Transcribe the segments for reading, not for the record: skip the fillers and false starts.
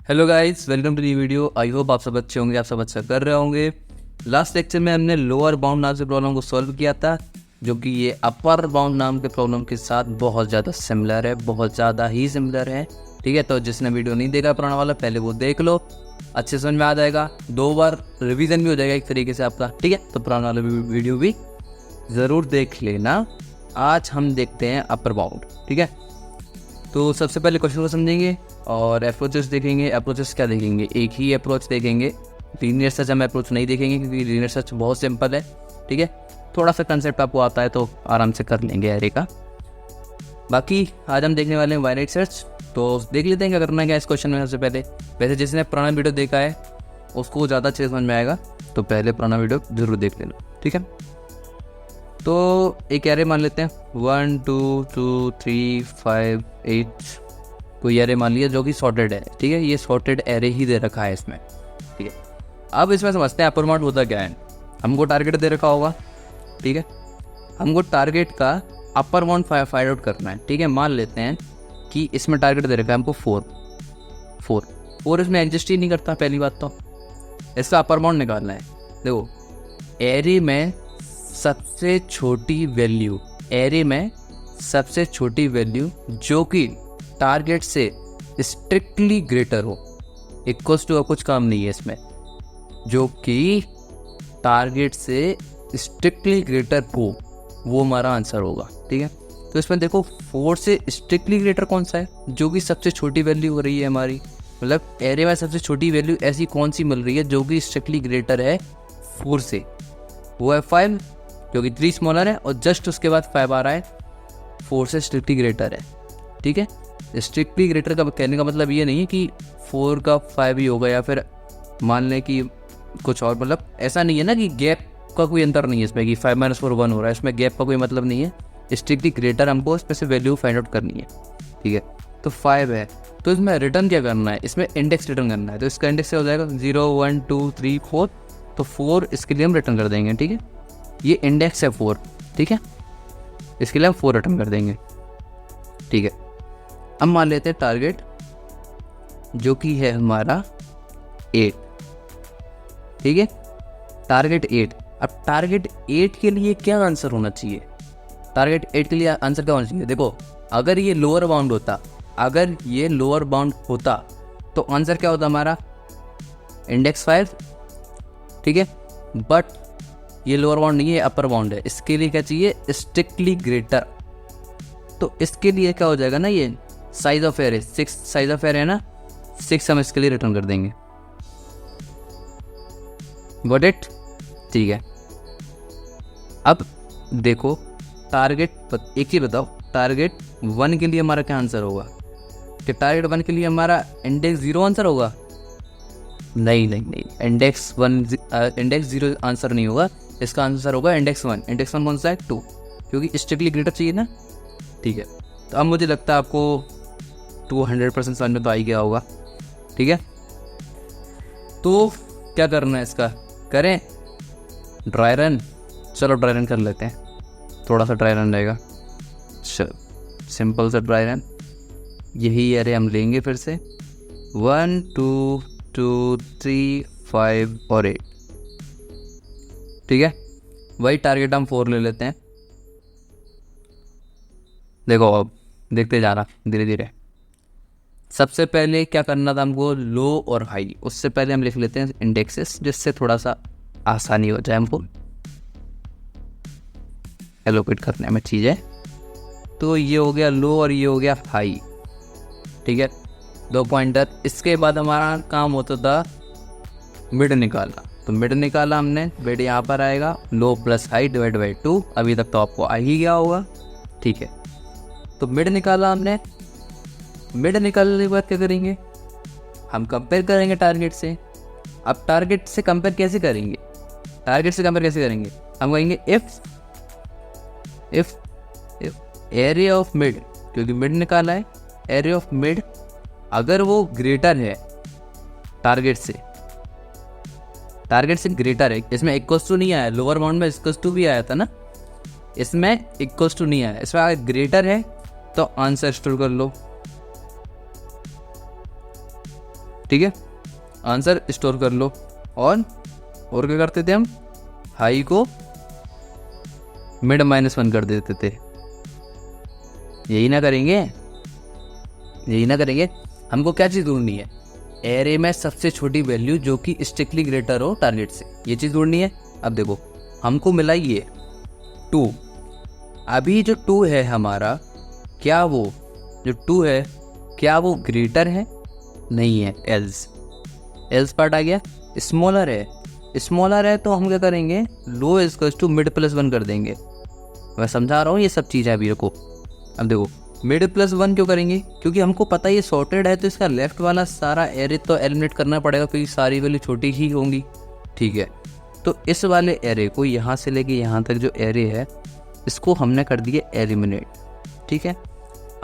Hello guys, welcome to the video. I hope आप सब अच्छे होंगे, आप सब अच्छा कर रहे होंगे। लास्ट लेक्चर में हमने लोअर बाउंड नाम से प्रॉब्लम को सॉल्व किया था, जो कि ये अपर बाउंड नाम के प्रॉब्लम के साथ बहुत ज़्यादा सिमिलर है, बहुत ज़्यादा ही सिमिलर है। ठीक है, तो जिसने वीडियो नहीं देखा पुराना वाला, पहले वो देख लो, अच्छे समझ में आ जाएगा। 2 बार रिवीजन भी हो जाएगा एक तरीके से आपका। ठीक है, तो पुराना वाला वीडियो भी ज़रूर देख लेना। आज हम देखते हैं अपर बाउंड। ठीक है, तो सबसे पहले क्वेश्चन को समझेंगे और अप्रोचेस देखेंगे। अप्रोचेस क्या देखेंगे? एक ही अप्रोच देखेंगे, लीनियर सर्च हम अप्रोच नहीं देखेंगे क्योंकि लीनियर सर्च बहुत सिंपल है। ठीक है, थोड़ा सा कंसेप्ट आपको आता है तो आराम से कर लेंगे एरे का। बाकी आज हम देखने वाले हैं बाइनरी सर्च, तो देख लेते हैं क्या करना है क्या इस क्वेश्चन में। सबसे पहले वैसे जिसने पुराना वीडियो देखा है उसको ज़्यादा अच्छे समझ में आएगा, तो पहले पुराना वीडियो ज़रूर देख लेना। ठीक है, तो एक एरे मान लेते हैं 1 2 2 3 5 8 कोई एरे मान लिया जो कि सॉर्टेड है। ठीक है, ये सॉर्टेड एरे ही दे रखा है इसमें। ठीक है, अब इसमें समझते हैं अपर बाउंड होता क्या है। हमको टारगेट दे रखा होगा। ठीक है, हमको टारगेट का अपर बाउंड फाइंड आउट करना है। ठीक है, मान लेते हैं कि इसमें टारगेट दे रखा है हमको 4 इसमें एग्जिस्ट ही नहीं करता। पहली बात तो इसका अपर बाउंड निकालना है। देखो, एरे में सबसे छोटी वैल्यू, जो कि टारगेट से स्ट्रिक्टली ग्रेटर हो, इक्वल्स टू कुछ काम नहीं है इसमें, जो कि टारगेट से स्ट्रिक्टली ग्रेटर हो, वो हमारा आंसर होगा। ठीक है, तो इसमें देखो 4 से स्ट्रिक्टली ग्रेटर कौन सा है, जो कि सबसे छोटी वैल्यू हो रही है हमारी। मतलब एरे में सबसे छोटी वैल्यू ऐसी कौन सी मिल रही है जो कि स्ट्रिक्टली ग्रेटर है 4 से? वो है 5, क्योंकि 3 स्मॉलर है और जस्ट उसके बाद 5 आ रहा है, 4 से स्ट्रिक्टली ग्रेटर है। ठीक है, स्ट्रिक्टली ग्रेटर का कहने का मतलब ये नहीं है कि 4 का 5 ही होगा, या फिर मान लें कि कुछ और। मतलब ऐसा नहीं है ना कि गैप का कोई अंतर नहीं है इसमें, कि 5 - 4 1 हो रहा है, इसमें गैप का कोई मतलब नहीं है। स्ट्रिक्टली ग्रेटर हमको इसमें से वैल्यू फाइंड आउट करनी है। ठीक है, तो 5 है, तो इसमें रिटर्न क्या करना है? इसमें इंडेक्स रिटर्न करना है। तो इसका इंडेक्स क्या हो जाएगा? 0 1 2 3 4, तो 4 इसके लिए हम रिटर्न कर देंगे। ठीक है, ये इंडेक्स है 4। ठीक है, इसके लिए हम 4 रिटर्न कर देंगे। ठीक है, अब मान लेते हैं टारगेट जो कि है हमारा 8। ठीक है, टारगेट 8। अब टारगेट 8 के लिए क्या आंसर होना चाहिए? टारगेट 8 के लिए आंसर क्या होना चाहिए? देखो, अगर ये लोअर बाउंड होता, तो आंसर क्या होता हमारा? इंडेक्स 5। ठीक है, बट ये लोअर बाउंड नहीं है, अपर बाउंड है। इसके लिए क्या चाहिए? Strictly greater. तो इसके लिए क्या हो जाएगा ना, ये size of array 6 size of array है ना, 6 हम इसके लिए रिटर्न कर देंगे। Got it? ठीक है, अब देखो टारगेट, एक चीज बताओ, टारगेट 1 के लिए हमारा क्या आंसर होगा? कि टारगेट 1 के लिए हमारा इंडेक्स 0 आंसर होगा? नहीं, इंडेक्स 0 आंसर नहीं होगा। इसका आंसर होगा इंडेक्स 1। इंडेक्स 1 कौन सा है? 2, क्योंकि स्ट्रिक्टली ग्रेटर चाहिए ना। ठीक है, तो अब मुझे लगता है आपको 200% समझ में तो आ ही गया होगा। ठीक है, तो क्या करना है इसका? करें ड्राई रन। चलो ड्राई रन कर लेते हैं, थोड़ा सा ड्राई रन रहेगा। सिंपल सा ड्राई रन। यही एरे हम लेंगे फिर से, 1 2 2 3 5 और 8। ठीक है, वही टारगेट हम 4 ले लेते हैं। देखो, अब देखते जाना धीरे धीरे। सबसे पहले क्या करना था हमको? लो और हाई। उससे पहले हम लिख लेते हैं इंडेक्सेस, जिससे थोड़ा सा आसानी हो जाए हमको एलोकेट करने में चीज़ें। तो ये हो गया लो और ये हो गया हाई। ठीक है, 2 पॉइंटर। इसके बाद हमारा काम होता था मिड निकालना। तो मिड निकाला हमने, मिड यहाँ पर आएगा, लो प्लस हाई डिवाइड बाई 2। अभी तक तो आपको आ ही गया होगा। ठीक है, तो मिड निकाला हमने। मिड निकालने के बाद क्या करेंगे? हम कंपेयर करेंगे टारगेट से। अब टारगेट से कंपेयर कैसे करेंगे? हम कहेंगे इफ एरिया ऑफ मिड, क्योंकि मिड निकाला है, एरिया ऑफ मिड अगर वो ग्रेटर है टारगेट से ग्रेटर है। इसमें इक्वल्स टू नहीं आया, लोअर बाउंड में इक्वल्स टू भी आया था ना, इसमें इक्वल्स टू नहीं आया। इसमें अगर ग्रेटर है तो आंसर स्टोर कर लो। ठीक है, आंसर स्टोर कर लो। और क्या करते थे हम, हाई को मिड -1 कर देते थे। यही ना करेंगे, यही ना करेंगे। हमको क्या चीज़ ढूंढनी है, एरे में सबसे छोटी वैल्यू जो कि स्ट्रिक्टली ग्रेटर हो टारगेट से, ये चीज़ ढूंढनी है। अब देखो हमको मिला ये 2। अभी जो 2 है हमारा, क्या वो जो 2 है क्या वो ग्रेटर है? नहीं है, एल्स पार्ट आ गया। स्मॉलर है तो हम क्या करेंगे, लो इक्वल्स टू मिड +1 कर देंगे। मैं समझा रहा हूँ ये सब चीज़ है अभी, रुको। अब देखो मिड +1 क्यों करेंगे, क्योंकि हमको पता है ये सॉर्टेड है तो इसका लेफ्ट वाला सारा एरे तो एलिमिनेट करना पड़ेगा, क्योंकि सारी वैल्यू छोटी ही होंगी। ठीक है, तो इस वाले एरे को यहाँ से लेके यहाँ तक जो एरे है इसको हमने कर दिया एलिमिनेट। ठीक है,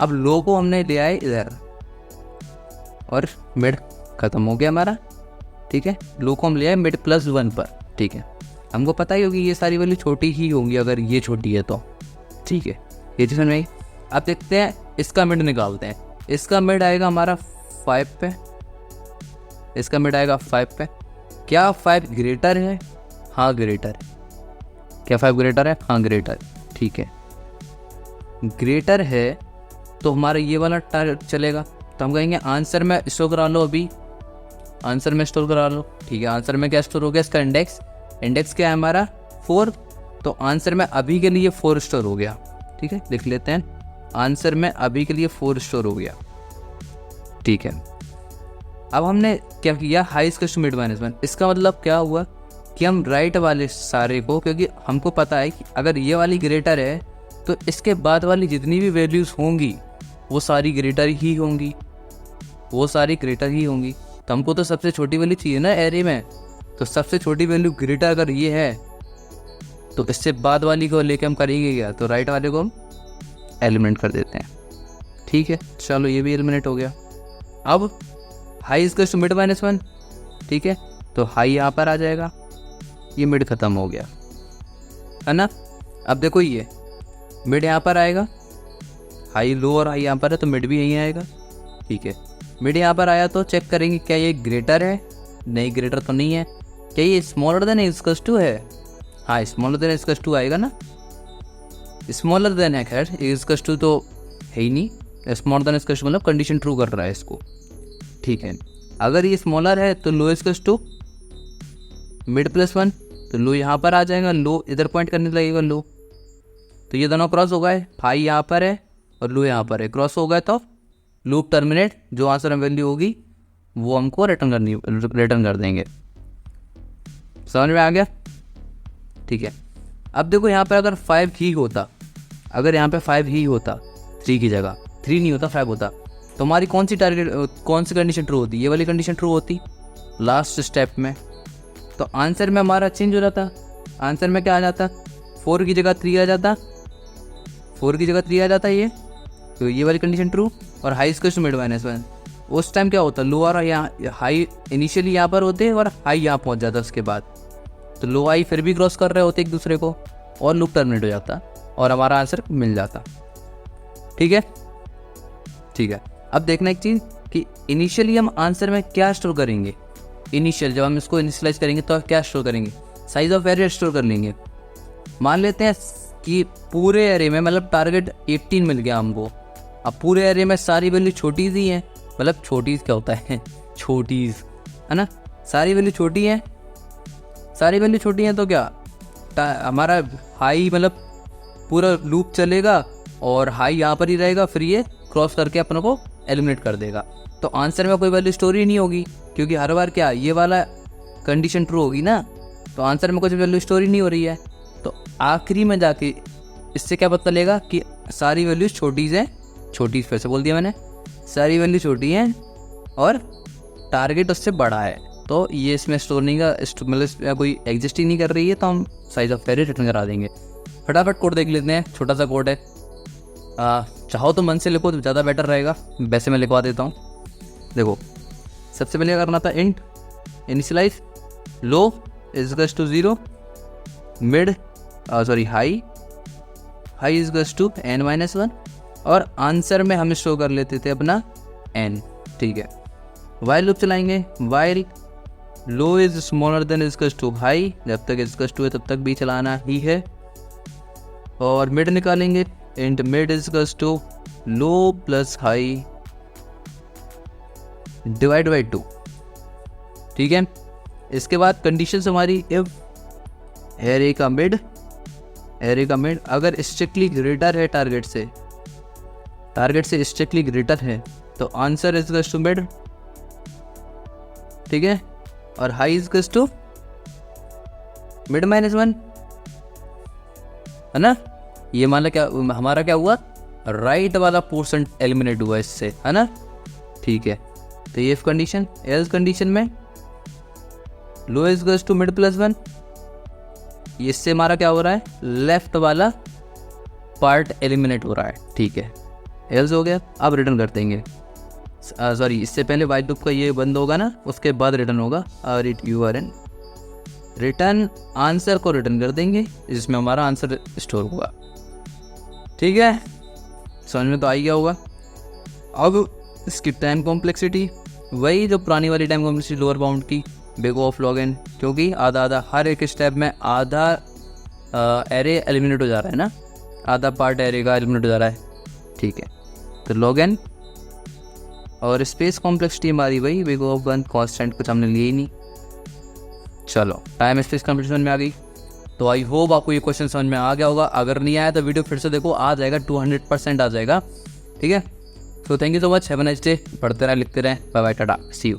अब लो को हमने ले आए इधर और मिड खत्म हो गया हमारा। ठीक है, लो को हम ले आए मिड +1 पर। ठीक है, हमको पता ही होगी ये सारी वैल्यू छोटी ही होंगी अगर ये छोटी है तो। ठीक है, ये चीज़ समझ में आई। अब देखते हैं इसका मिड निकालते हैं। इसका मिड आएगा हमारा 5 पे, इसका मिड आएगा 5 पे। क्या 5 ग्रेटर है? हाँ ग्रेटर है। क्या 5 ग्रेटर है? हाँ ग्रेटर। ठीक है, ग्रेटर है तो हमारा ये वाला टारगेट चलेगा, तो हम कहेंगे आंसर में स्टोर करा लो। अभी आंसर में स्टोर करा लो। ठीक है, आंसर में क्या स्टोर हो गया, इसका इंडेक्स क्या है हमारा 4, तो आंसर में अभी के लिए 4 स्टोर हो गया। ठीक है, लिख लेते हैं, आंसर में अभी के लिए 4 स्टोर हो गया। ठीक है, अब हमने क्या किया, हाई इक्वल्स टू मिड -1। इसका मतलब क्या हुआ कि हम राइट वाले सारे को, क्योंकि हमको पता है कि अगर ये वाली ग्रेटर है तो इसके बाद वाली जितनी भी वैल्यूज़ होंगी वो सारी ग्रेटर ही होंगी, वो सारी ग्रेटर ही होंगी। तो हमको तो सबसे छोटी वैल्यू चाहिए ना एरे में, तो सबसे छोटी वैल्यू ग्रेटर अगर ये है तो इससे बाद वाली को लेके हम करेंगे क्या, तो राइट वाले को हम एलिमिनेट कर देते हैं। ठीक है, चलो ये भी एलिमिनेट हो गया। अब हाई इक्वल्स टू मिड -1। ठीक है, तो हाई यहाँ पर आ जाएगा, ये मिड खत्म हो गया है ना। अब देखो ये मिड यहाँ पर आएगा, हाई लो और हाई यहाँ पर है तो मिड भी यहीं आएगा। ठीक है, मिड यहाँ पर आया तो चेक करेंगे क्या ये ग्रेटर है, नहीं ग्रेटर तो नहीं है। क्या ये स्मॉलर देन इक्वल्स टू है? हाँ स्मॉलर देन इक्वल्स टू आएगा ना, स्मॉलर देन है, खैर इक्वल्स टू तो है ही नहीं। स्मॉलर देन इक्वल्स टू मतलब कंडीशन ट्रू कर रहा है इसको। ठीक है, अगर ये स्मॉलर है तो लो इक्वल्स टू मिड +1, तो लो यहाँ पर आ जाएगा, लो इधर पॉइंट करने लगेगा लो, तो ये दोनों क्रॉस हो गए, हाई यहाँ पर है और लो यहाँ पर है, क्रॉस हो गए तो लूप टर्मिनेट, जो आंसर में वैल्यू होगी वो हमको रिटर्न कर देंगे। समझ में आ गया? ठीक है, अब देखो यहाँ पर अगर 5 ही होता, अगर यहाँ पे 5 ही होता 3 की जगह, 3 नहीं होता 5 होता, तो हमारी कौन सी कंडीशन ट्रू होती? ये वाली कंडीशन ट्रू होती लास्ट स्टेप में, तो आंसर में हमारा चेंज हो जाता। आंसर में क्या आ जाता, 4 की जगह 3 आ जाता, 4 की जगह 3 आ जाता ये, तो ये वाली कंडीशन ट्रू। और हाई इक्वल्स टू मिड -1, उस टाइम क्या होता, लो और यहाँ हाई इनिशियली यहाँ पर होते और हाई यहाँ पहुँच जाता उसके बाद, तो लो हाई फिर भी क्रॉस कर रहे होते एक दूसरे को और लूप टर्मिनेट हो जाता और हमारा आंसर मिल जाता। ठीक है, ठीक है। अब देखना एक चीज़ कि इनिशियली हम आंसर में क्या स्टोर करेंगे। इनिशियल जब हम इसको इनिशियलाइज करेंगे तो क्या स्टोर करेंगे, साइज ऑफ एरे स्टोर कर लेंगे। मान लेते हैं कि पूरे एरे में मतलब टारगेट 18 मिल गया हमको, अब पूरे एरे में सारी वैल्यू छोटीज़ ही हैं, मतलब छोटीज़ क्या होता है छोटीज़ है ना, सारी वैल्यू छोटी हैं, सारी वैल्यू छोटी हैं, तो क्या हमारा हाई मतलब पूरा लूप चलेगा और हाई यहाँ पर ही रहेगा, फिर ये क्रॉस करके अपने को एलिमिनेट कर देगा, तो आंसर में कोई वैल्यू स्टोर ही नहीं होगी, क्योंकि हर बार क्या ये वाला कंडीशन ट्रू होगी ना, तो आंसर में कुछ वैल्यू स्टोर ही नहीं हो रही है। तो आखिरी में जाके इससे क्या पता चलेगा कि सारी वैल्यूज छोटीज़ हैं, छोटी फिर से बोल दिया मैंने, सारी वैल्यू छोटी हैं और टारगेट उससे बड़ा है, तो ये इसमें स्टोर नहीं का मतलब कोई एग्जिस्ट ही नहीं कर रही है, तो हम साइज ऑफ एरे रिटर्न करा देंगे। फटाफट कोड देख लेते हैं, छोटा सा कोड है, चाहो तो मन से लिखो तो ज़्यादा बेटर रहेगा, वैसे मैं लिखवा देता हूँ। देखो सबसे पहले करना था int initialise low is to 0, mid high is to n-1, और आंसर में हम स्टोर कर लेते थे अपना n। ठीक है, वाइल लूप चलाएंगे, while low is smaller than equals to high, जब तक इजकल्स टू है तब तक भी चलाना ही है। और मिड निकालेंगे, int mid is equals to low plus high divide by 2, ठीक है। इसके बाद कंडीशन हमारी इफ एरे का मिड अगर स्ट्रिक्टली ग्रेटर है टारगेट से स्ट्रिक्टली ग्रेटर है तो आंसर इज टू मिड, ठीक है, और हाई इज टू मिड -1, है ना। ये मान लो क्या हमारा क्या हुआ, राइट वाला पोर्शन एलिमिनेट हुआ इससे, है ना, ठीक है। तो ये कंडीशन, एल्स कंडीशन में लो इज टू मिड +1, इससे हमारा क्या हो रहा है, लेफ्ट वाला पार्ट एलिमिनेट हो रहा है, ठीक है, एल्स हो गया। अब रिटर्न कर देंगे, सॉरी इससे पहले वाइल लूप का ये बंद होगा ना, उसके बाद रिटर्न होगा, और इट यू आर एन रिटर्न आंसर को रिटर्न कर देंगे जिसमें हमारा आंसर स्टोर हुआ, ठीक है। समझ में तो आ गया होगा। अब इसकी टाइम कॉम्प्लेक्सिटी वही जो पुरानी वाली टाइम कॉम्प्लेक्सिटी लोअर बाउंड की, बिग ऑफ लॉग एन, क्योंकि आधा हर एक स्टेप में आधा एरे एलिमिनेट हो जा रहा है ना, आधा पार्ट एरे का एलिमिनेट हो जा रहा है, ठीक है। तो लॉग एन और स्पेस कॉम्प्लेक्सिटी हमारी वही बिग ऑफ 1 कांस्टेंट, कुछ हमने लिए ही नहीं। चलो टाइम स्पेस कंपटीशन में आ गई। तो आई होप आपको ये क्वेश्चन समझ में आ गया होगा, अगर नहीं आया तो वीडियो फिर से देखो, आ जाएगा 200% आ जाएगा, ठीक है। तो thank you so much, have a nice day, पढ़ते रहें लिखते रहें, bye bye tata see you.